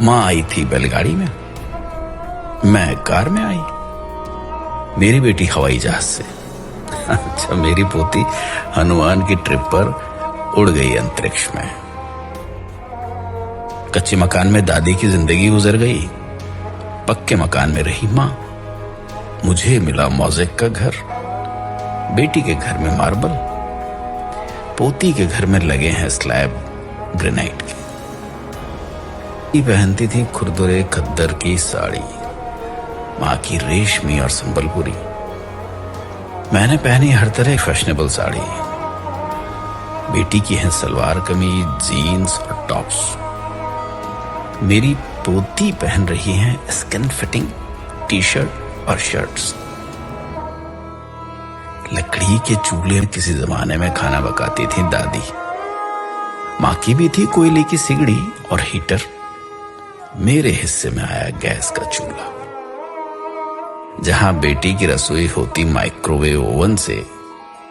माँ आई थी बैलगाड़ी में, मैं कार में आई, मेरी बेटी हवाई जहाज से। अच्छा, मेरी पोती हनुमान की ट्रिप पर उड़ गई अंतरिक्ष में। कच्चे मकान में दादी की जिंदगी गुजर गई, पक्के मकान में रही माँ। मुझे मिला मोज़ेक का घर, बेटी के घर में मार्बल, पोती के घर में लगे हैं स्लैब ग्रेनाइट के। पहनती थी खुरदुरे खद्दर की साड़ी, माँ की रेशमी और संबलपुरी। मैंने पहनी हर तरह की फैशनेबल साड़ी। बेटी की है सलवार कमीज, जीन्स और टॉप्स। मेरी पोती पहन रही है स्किन फिटिंग टी शर्ट और शर्ट्स। लकड़ी के चूल्हे में किसी जमाने में खाना पकाती थी दादी। माँ की भी थी कोयले की सिगड़ी और हीटर। मेरे हिस्से में आया गैस का चूल्हा। जहां बेटी की रसोई होती माइक्रोवेव ओवन से,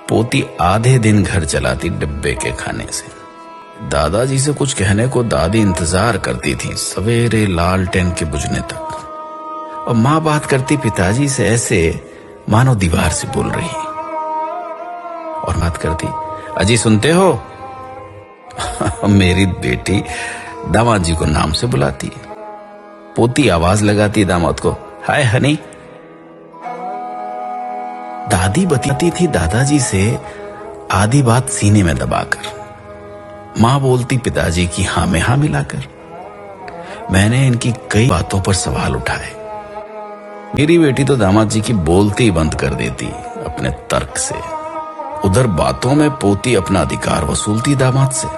पोती आधे दिन घर चलाती डिब्बे के खाने से। दादाजी से कुछ कहने को दादी इंतजार करती थी सवेरे लालटेन के बुझने तक, और माँ बात करती पिताजी से ऐसे मानो दीवार से बोल रही, और बात करती, अजी सुनते हो? मेरी बेटी दामाद जी को नाम से बुलाती, पोती आवाज लगाती दामाद को, हाय हनी। दादी बताती थी दादाजी से आधी बात सीने में दबाकर, माँ बोलती पिताजी की हाँ में हाँ मिलाकर। मैंने इनकी कई बातों पर सवाल उठाए। मेरी बेटी तो दामाद जी की बोलती ही बंद कर देती अपने तर्क से। उधर बातों में पोती अपना अधिकार वसूलती दामाद से।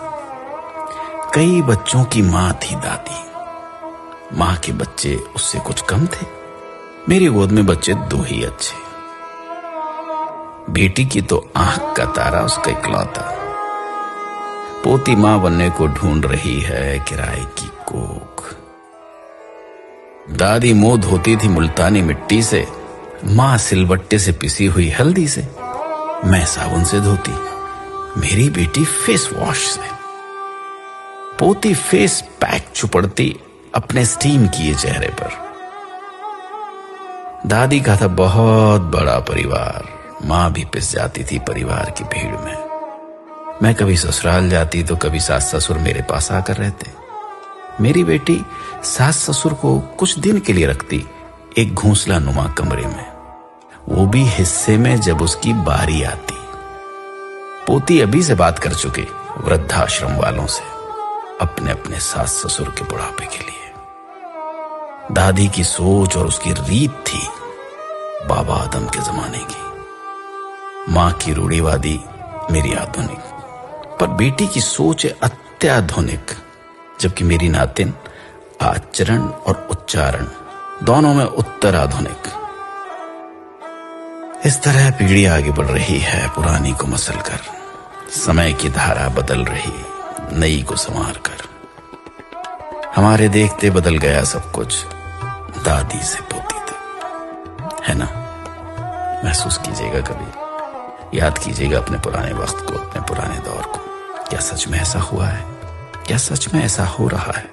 कई बच्चों की माँ थी दादी, माँ के बच्चे उससे कुछ कम थे। मेरी गोद में बच्चे दो ही अच्छे। बेटी की तो आंख का तारा उसका इकलौता। पोती माँ बनने को ढूंढ रही है किराए की कोख। दादी मुंह धोती थी मुल्तानी मिट्टी से, माँ सिलबट्टे से पिसी हुई हल्दी से, मैं साबुन से धोती, मेरी बेटी फेस वॉश से। पोती फेस पैक चुपड़ती अपने स्टीम किए चेहरे पर। दादी का था बहुत बड़ा परिवार, माँ भी पिस जाती थी परिवार की भीड़ में। मैं कभी ससुराल जाती तो कभी सास ससुर मेरे पास आकर रहते। मेरी बेटी सास ससुर को कुछ दिन के लिए रखती एक घोंसला नुमा कमरे में, वो भी हिस्से में जब उसकी बारी आती। पोती अभी से बात कर चुकी वृद्धाश्रम वालों से अपने अपने सास ससुर के बुढ़ापे के लिए। दादी की सोच और उसकी रीत थी बाबा आदम के जमाने की, माँ की रूढ़िवादी मेरी आधुनिक, पर बेटी की सोच है अत्याधुनिक, जबकि मेरी नातिन आचरण और उच्चारण दोनों में उत्तर आधुनिक। इस तरह पीढ़ी आगे बढ़ रही है पुरानी को मसल कर, समय की धारा बदल रही नई को संवार कर। हमारे देखते बदल गया सब कुछ, दादी से पोती तक, है ना? महसूस कीजिएगा, कभी याद कीजिएगा अपने पुराने वक्त को, अपने पुराने दौर को। क्या सच में ऐसा हुआ है? क्या सच में ऐसा हो रहा है?